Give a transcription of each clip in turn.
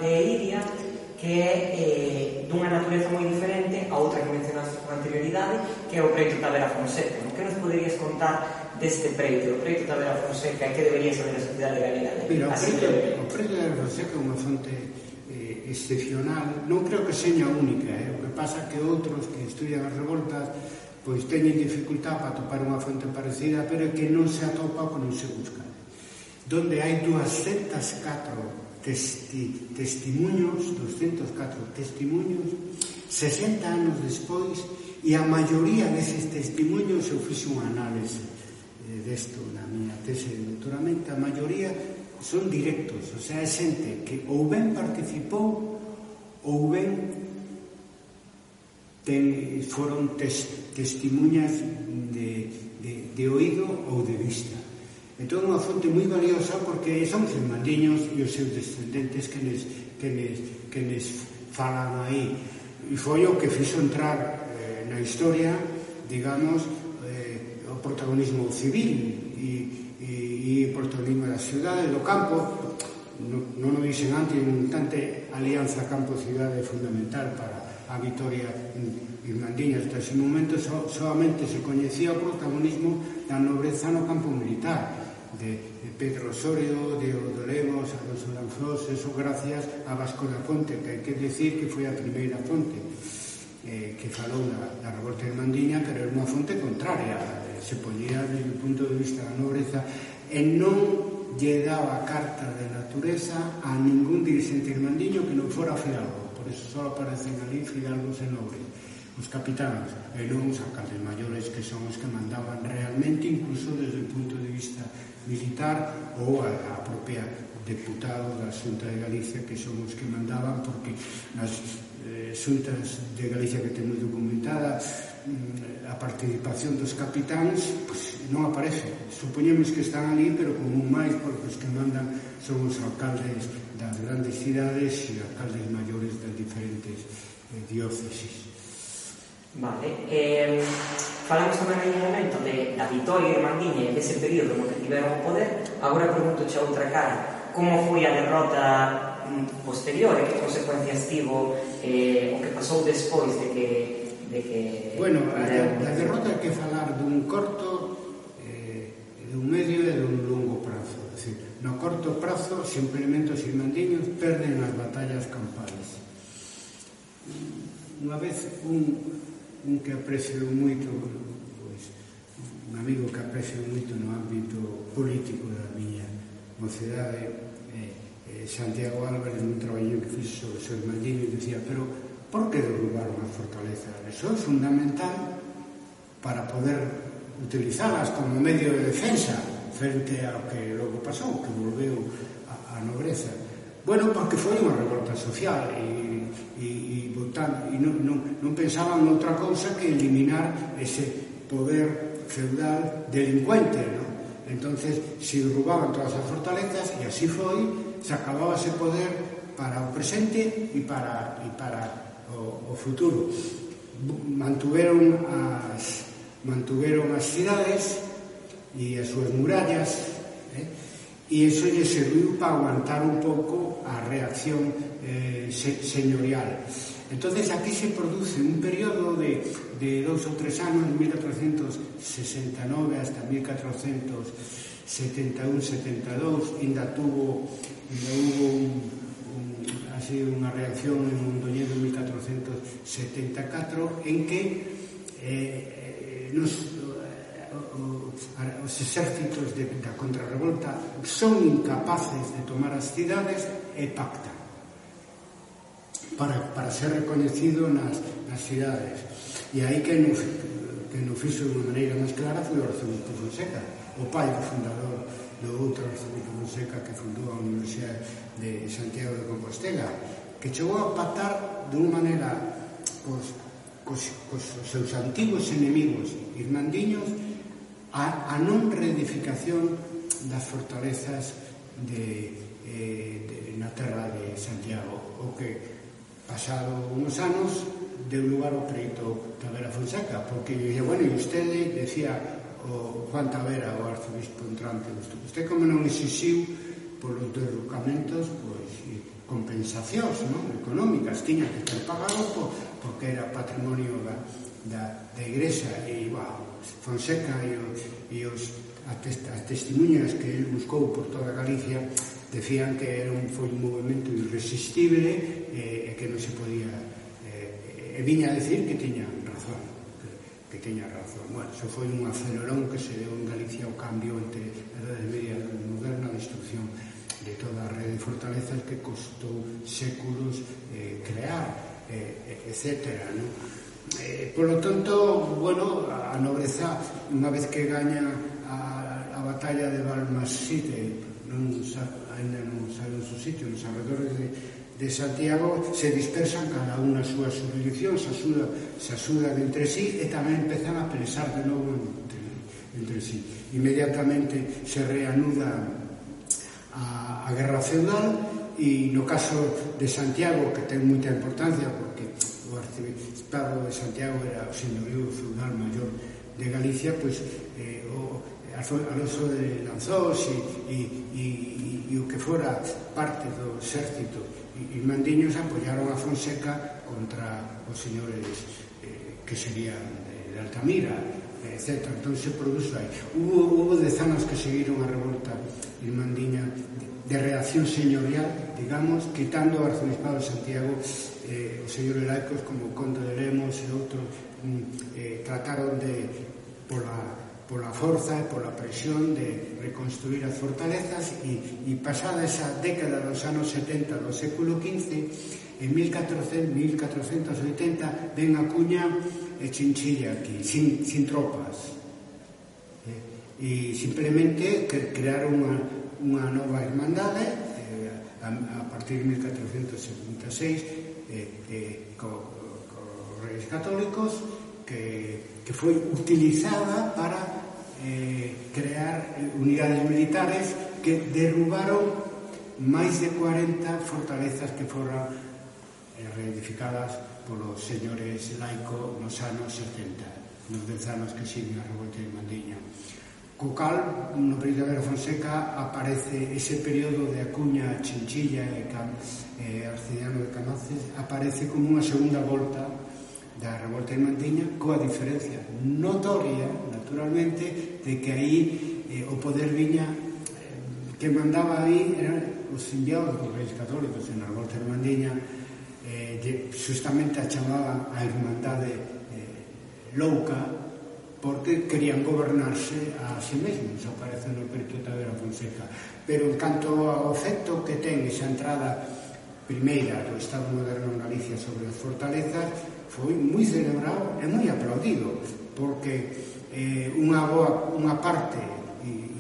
de Iria, que é dunha natureza moi diferente a outra que mencionaste con anterioridade, que é o preito Tavera Fonseca. Que nos poderías contar deste preito, o preito Tavera Fonseca, e que debería saber a sociedade galega? Mira, o preito Tavera Fonseca é unha fonte excepcional, non creo que seña única, o que pasa que outros que estudian as revoltas pois teñen dificultad para topar unha fonte parecida, pero que non se atopa ou non se busca, donde hai 204 testimuños, 60 anos despois, e a maioría deses testimuños eu fixe unha análise desto na miña tese de doutoramento. A maioría son directos, o sea, é xente que ou ben participou ou ben foron testimuñas de oído ou de vista. Entón, unha fonte moi valiosa porque son os irmandiños e os seus descendentes que les falan aí. E foi o que fixo entrar na historia, digamos, o protagonismo civil e o protagonismo da cidade, do campo. Non o dixen antes, un tante alianza campo-cidade fundamental para a vitoria irmandiña. Hasta ese momento solamente se coñecía o protagonismo da nobreza no campo militar, de Pedro Osorio, de Lemos, Alonso Danfós, eso gracias a Vasco da Fonte, que hai que decir que foi a primeira fonte que falou da revolta irmandiña, pero era unha fonte contraria, se poñía desde o punto de vista da nobreza, e non lle daba carta de natureza a ningún dirigente irmandiño que non fora fidalgo. Por eso só aparecen ali fidalgos e nobres, os capitáns, e non os alcaldes maiores, que son os que mandaban realmente, incluso desde o punto de vista militar, ou a propia deputado da Xunta de Galicia, que son os que mandaban, porque nas xuntas de Galicia que temos documentada a participación dos capitáns non aparece. Supoñemos que están ali, pero como un máis, porque os que mandan son os alcaldes das grandes cidades e alcaldes maiores das diferentes diócesis. Vale, falamos tamén en un momento da vitoria irmandiña e dese período no que tiveron o poder. Agora pregunto a outra cara, como foi a derrota posterior e que consecuencias tivo o que pasou despois de que... Bueno, a derrota hai que falar dun corto, dun medio e dun longo prazo. É dicir, no corto prazo, simplemente os irmandiños perden as batallas campales. Unha vez un que aprecio moito, pois, un amigo que aprecio moito no ámbito político da miña mocidade, Santiago Álvarez, nun traballo que fixo sobre o seu irmandiño, dicía, pero por que derrubar unha fortaleza? Eso é fundamental para poder utilizalas como medio de defensa frente ao que logo pasou, que volveu a nobreza. Bueno, porque foi unha revolta social e non pensaban noutra cousa que eliminar ese poder feudal delincuente, non? Entonces, se derrubaban todas as fortalezas, e así foi, se acababa ese poder para o presente e para o futuro. Mantuveron as cidades e as súas murallas, e iso lle serviu para aguantar un pouco a reacción señorial. Entonces aquí se produce un período de 2 ou 3 anos, 1469 hasta 1471-72, ainda hubo así unha reacción en Mondoñedo en 1474, en que os exércitos da contrarrevolta son incapaces de tomar as cidades e pactan para ser reconhecido nas cidades. E aí que non fixo de unha maneira máis clara foi o arzobispo Fonseca, o pai do fundador do outro arzobispo Fonseca que fundou a Universidade de Santiago de Compostela, que chegou a pactar de unha maneira cos seus antigos enemigos irmandiños a non reedificación das fortalezas na terra de Santiago, o que pasado uns anos deu lugar ao preito Tavera Fonseca, porque bueno, e usted decía o Juan Tavera, o arzobispo entrante, usted como non exixiu polos derrocamentos, pois compensou compensacións, non? Económicas, tiñan que ter pagado porque era patrimonio da Igrexa, e Fonseca e as testimuñas que ele buscou por toda Galicia decían que foi un movimento irresistible e que non se podía, e viña a decir que tiñan razón, que tiña razón. Bueno, iso foi un acelerón que se deu en Galicia o cambio entre a Edade Media e a moderna, a destrucción de toda a rede de fortalezas que costou séculos crear, etcétera, non? Polo tanto, bueno, a nobreza, unha vez que gaña a batalla de Balmaside, ainda non sabe o seu sitio, nos arredores de Santiago, se dispersan cada unha as súas jurisdiccións, se axudan entre sí e tamén empezan a pelesar de novo entre sí. Inmediatamente se reanuda a guerra feudal, e no caso de Santiago, que ten moita importancia porque o arciprestado de Santiago era o señorío feudal maior de Galicia, pois Alonso de Lanzós e o que fora parte do exército irmandiños apoiaron a Fonseca contra os señores que serían de Altamira, etc. Entón se produzo aí. Hubo dezanas que seguiron a revolta irmandiña de reacción señorial, digamos, quitando o arzobispado de Santiago. Os señores laicos como o conde de Lemos e outros trataron de, pola forza e pola presión, de reconstruir as fortalezas, e pasada esa década dos anos 70 do século XV, en 1480 ven Acuña e Chinchilla aquí, sin tropas, e simplemente crearon unha nova irmandade a partir de 1476 co Reis Católicos, que foi utilizada para crear unidades militares que derrubaron máis de 40 fortalezas que foran reedificadas polos señores laicos nos anos 70, nos 10 anos que siguen a revolta irmandiña. Co cal, no período de Fonseca, aparece ese período de Acuña, Chinchilla e Arcediano de Camaces, aparece como unha segunda volta da revolta irmandiña, coa diferencia notoria, naturalmente, de que aí o poder viña, que mandaba aí eran os enviados dos reis católicos. En a revolta irmandiña justamente a chamaban a irmandade louca, porque querían gobernarse a si mesmos, aparece no Perito Tavera Fonseca. Pero en canto ao efecto que ten esa entrada primeira do Estado moderno en Galicia sobre as fortalezas, foi moi celebrado e moi aplaudido, porque unha parte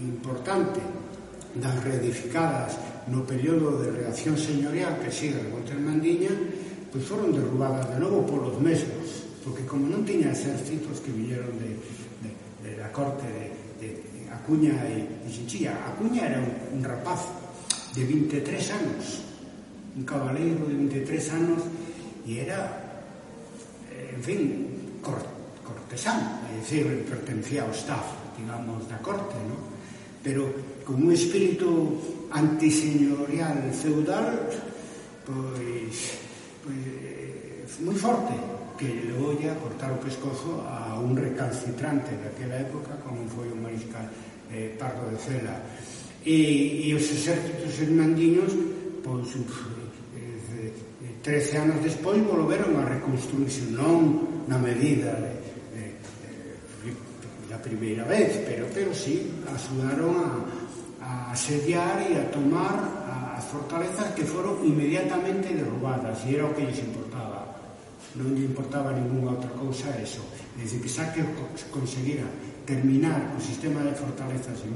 importante das reedificadas no período de reacción señorial que sigue a revolta irmandiña, pois foron derrubadas de novo polos mesmos, porque como non tiña exércitos que viñeron da corte de Acuña e Chinchilla. Acuña era un rapaz de 23 anos, un cabaleiro de 23 anos, e era, en fin, cortesano, é dicir, pertencía ao staff, digamos, da corte, non? Pero con un espírito antiseñorial feudal, pois moi forte, que levou a cortar o pescozo a un recalcitrante daquela época, como foi o mariscal Pardo de Cela. E os exércitos irmandiños, pois, 13 anos despois, volveron a reconstruirse, non na medida da primeira vez, pero sí axudaron a asediar e a tomar as fortalezas que foron inmediatamente derrubadas, e era o que lles importaba. Non lle importaba ninguna outra cousa eso. Desde que xa que conseguira terminar o sistema de fortalezas en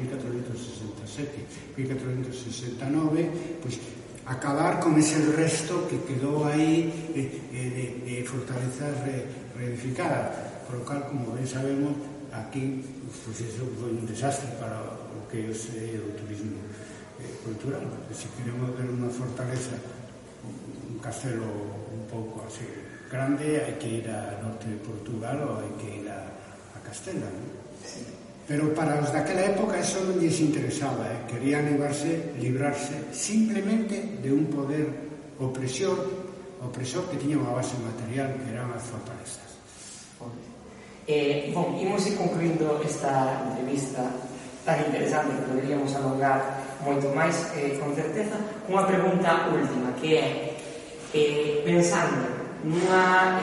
1467-1469, pois acabar con ese resto que quedou aí de fortalezas reedificadas. Por lo cal, como ben sabemos, aquí pois eso foi un desastre para o que é o turismo cultural. Se queremos ver unha fortaleza, un castelo un pouco así grande, hai que ir a norte de Portugal ou hai que ir a Castela, non? Sí. Pero para os daquela época eso non lles interesaba, querían librarse simplemente de un poder opresor que tiña unha base material que eran as fortalezas. Bom, imos ir concluindo esta entrevista tan interesante que poderíamos alongar moito máis, con certeza, cunha pregunta última, que é pensando nunha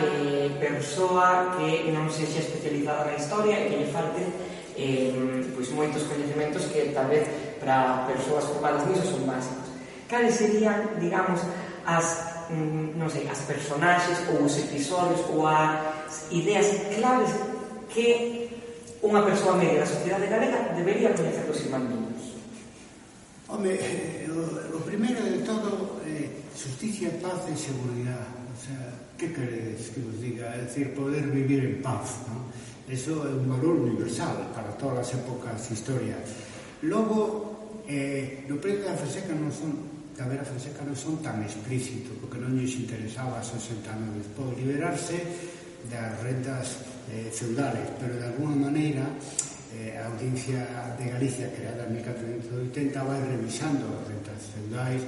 persoa que non sexa especializada na historia e que lle falten pois moitos coñecementos que tal vez para persoas formadas niso son básicos. Cales serían, digamos, as non sei, as personaxes ou os episodios ou as ideas claves que unha persoa media da sociedade galega debería coñecer dos irmandiños? Home, o primeiro de todo justicia, paz e seguridade. O sea, que queredes que vos diga? É dicir, poder vivir en paz, ¿no? Eso é un valor universal para todas as épocas de historia. Logo, no período da Fonseca non son tan explícito, porque non lles interesaba 60 anos despois liberarse das rentas feudales, pero de alguna maneira a Audiencia de Galicia, creada en 1480, vai revisando as rentas feudais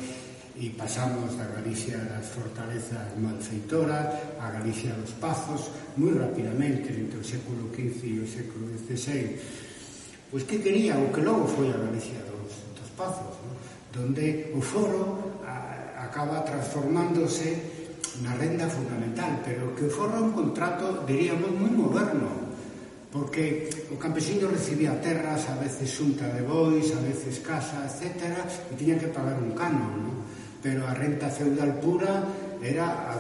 e pasamos da Galicia das fortalezas malfeitoras a Galicia dos pazos moi rapidamente entre o século XV e o século XVI. Pois que quería o que logo foi a Galicia dos pazos, ¿no? Donde o foro acaba transformándose na renda fundamental, pero que o foro é un contrato, diríamos, moi moderno, porque o campesino recibía terras, a veces xunta de bois, a veces casa, etc., e tiña que pagar un canon, ¿no? Pero a renta feudal pura era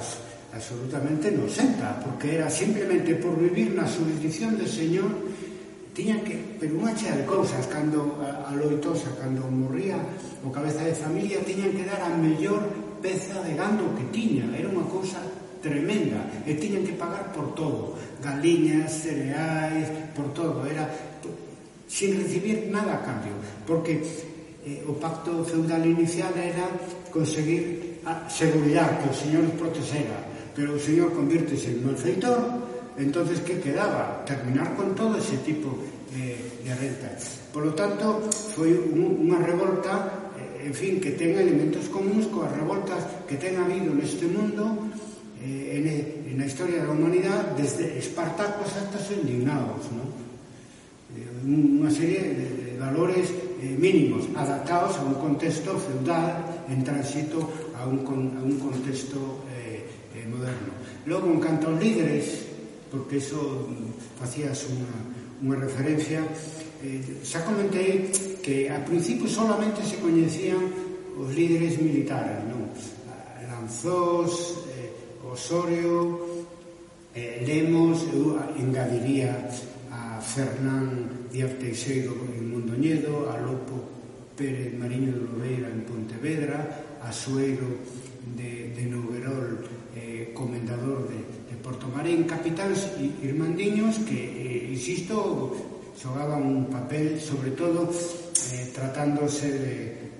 absolutamente inocenta, porque era simplemente por vivir na jurisdicción del señor, tiñan que, pero unha chea de cousas, cando a loitosa, cando morría o cabeza de familia, tiñan que dar a mellor peza de gando que tiña, era unha cousa tremenda, e tiñan que pagar por todo, galiñas, cereais, por todo, era sin recibir nada a cambio, porque o pacto feudal inicial era conseguir a seguridade, que o señor os protexera, pero o señor convírtese en malfeitor. Entonces, que quedaba? Terminar con todo ese tipo de renta. Por lo tanto, foi unha revolta, en fin, que ten elementos comuns coas revoltas que ten habido neste mundo na historia da humanidade, desde Espartacos hasta os indignados, ¿no? Unha serie de valores mínimos, adaptados a un contexto feudal en tránsito a un contexto moderno. Logo, en canto aos líderes, porque eso facías unha referencia, xa comentei que a principio solamente se coñecían os líderes militares, non? Lanzós, Osorio, Lemos, eu engadiría a Fernán Díaz Teixeiro en Mondoñedo, a Lopo Pérez Mariño de Lobeira en Pontevedra, a Sueiro de Noguerol, comendador de Portomarín, capitáns irmandiños que, insisto, xogaban un papel, sobre todo tratándose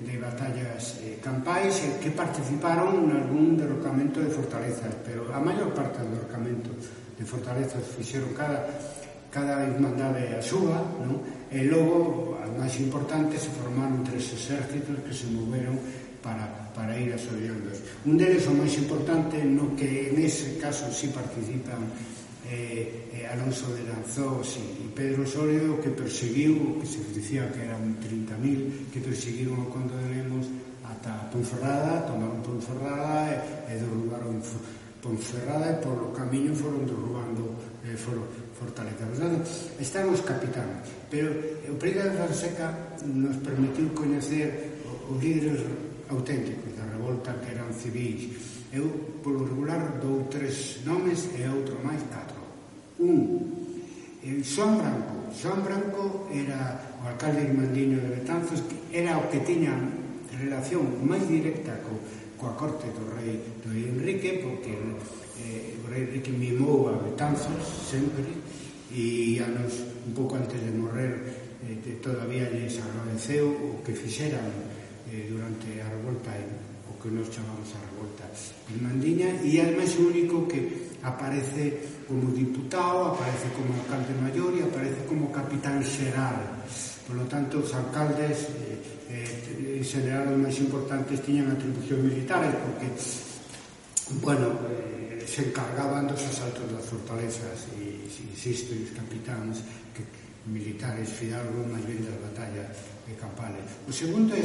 de batallas campais, que participaron en algún derrocamento de fortalezas, pero a maior parte do derrocamento de fortalezas fixeron cada irmandade a súa, ¿no? E logo, as máis importantes, se formaron 3 exércitos que se moveron para ir asediando. Un deles, o máis importante, no que en ese caso sí participan Alonso de Lanzós e Pedro Osorio, que perseguiu, que se dicía que eran 30.000, que perseguiron ao conde de Lemos ata Ponferrada, tomaron Ponferrada e derrubaron Ponferrada, e polo camiño foron derrubando fortalezas. Están os capitáns, pero o período da Fonseca nos permitiu coñecer os líderes auténticos da revolta, que eran civis. Eu, polo regular, dou 3 nomes e outro máis 4. Xoán Branco. Xoán Branco era o alcalde irmandiño de Betanzos, que era o que tiña relación máis directa coa corte do rei Enrique, porque o rei Enrique mimou a Betanzos sempre, e anos un pouco antes de morrer todavía lles agradeceu o que fixeran durante a revolta, o que nos chamamos a revolta irmandiña, e ademais o único que aparece como diputado, aparece como alcalde maior e aparece como capitán xeral. Por lo tanto, os alcaldes en xeral os máis importantes tiñan atribucións militares, porque bueno, se encargaban dos asaltos das fortalezas e, insisto, os capitáns militares fidalgos máis ben das batallas campales. O segundo é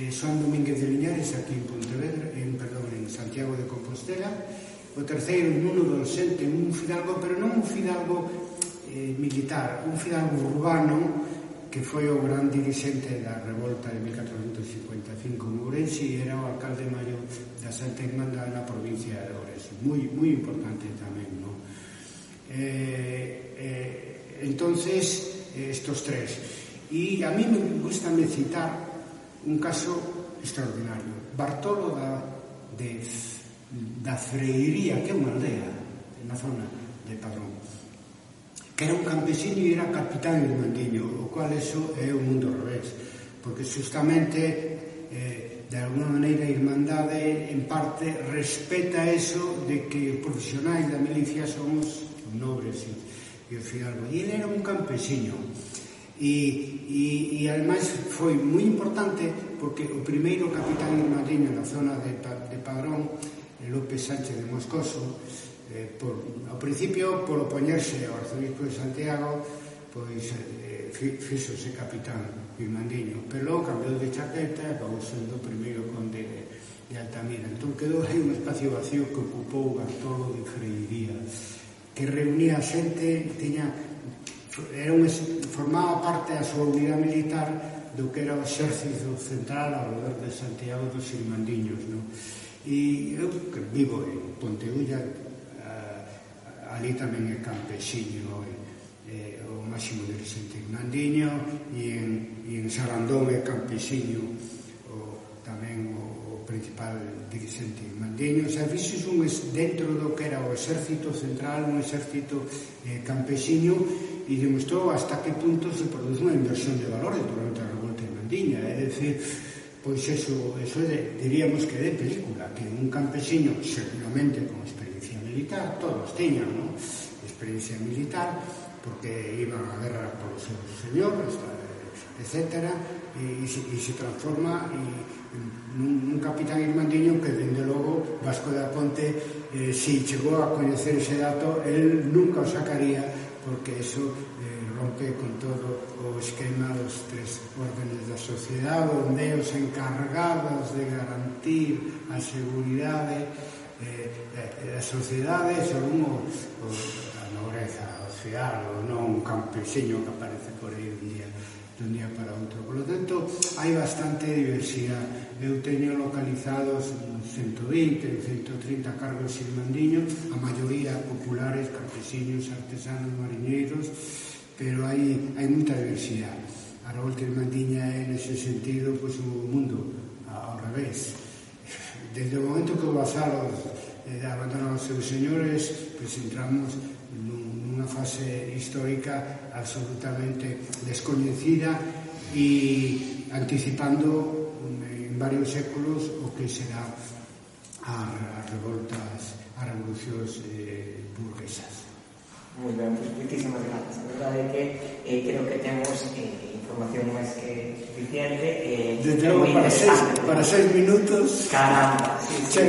Xoán Domínguez de Liñares, aquí en Pontevedra, en Santiago de Compostela. O terceiro, Nuno Dolcente, un fidalgo, pero non un fidalgo militar, un fidalgo urbano que foi o gran dirixente da revolta de 1455 en Ourense e era o alcalde maior da Santa Irmandade na provincia de Ourense. Moi importante tamén, non? Entonces, estos tres. E a mí me gusta citar un caso extraordinario. Bartolo da Freiría, que é unha aldea na zona de Padrón, que era un campesino e era capitán irmandiño, o cual eso é un mundo ao revés, porque justamente de alguna maneira a Irmandade en parte respeta eso de que os profesionais da milicia son os nobres e os fidalgos, e ele era un campesino e ademais foi moi importante porque o primeiro capitán irmandiño na zona de Padrón, López Sánchez de Moscoso, ao principio por opoñerse ao arzobispo de Santiago, pois fixose capitán irmandiño, pero logo cambiou de chaqueta e acabou sendo o primeiro conde de Altamira. Entón quedou aí un espacio vacío que ocupou Bartolo de Freiría, que reunía xente, formaba parte da súa unidade militar do que era o exército central ao redor de Santiago dos Irmandiños, non? E eu que vivo en Ponteulla, ali tamén é campesiño, o máximo dirixente irmandiño, e en Sarandón é campesiño tamén o principal dirixente irmandiño. O sea, fixos dentro do que era o exército central, un exército campesiño, e demostrou hasta que punto se produce unha inversión de valores durante a revolta irmandiña. É dicir, pois eso diríamos que é de película, que un campesiño, seguramente con experiencia militar, todos tiñan, non? Experiencia militar, porque iban a guerra polos seus señores, etc., e se transforma nun capitán irmandiño que, dende logo, Vasco da Ponte, si chegou a coñecer ese dato, el nunca o sacaría, porque eso rompe con todo o esquema dos tres órdenes da sociedade, onde os encargados de garantir a seguridade da sociedade son a nobreza social, ou non un campesiño que aparece por aí dun día para outro. Por lo tanto, hai bastante diversidade. Eu teño localizados 120, 130 cargos irmandiños, a maioría populares, campesiños, artesanos, mariñeiros, pero hai moita diversidade. A revolta irmandiña é, nese sentido, pois, un mundo ao revés. Desde o momento que os vasalos abandonan os seus señores, pois entramos nunha fase histórica absolutamente descoñecida e anticipando en varios séculos o que será as revoltas, as revolucións burguesas. Moi ben, pues, moitísimas grazas. A verdade é que creo que temos información máis que suficiente. Desde logo, para 6 minutos. Caramba, sí.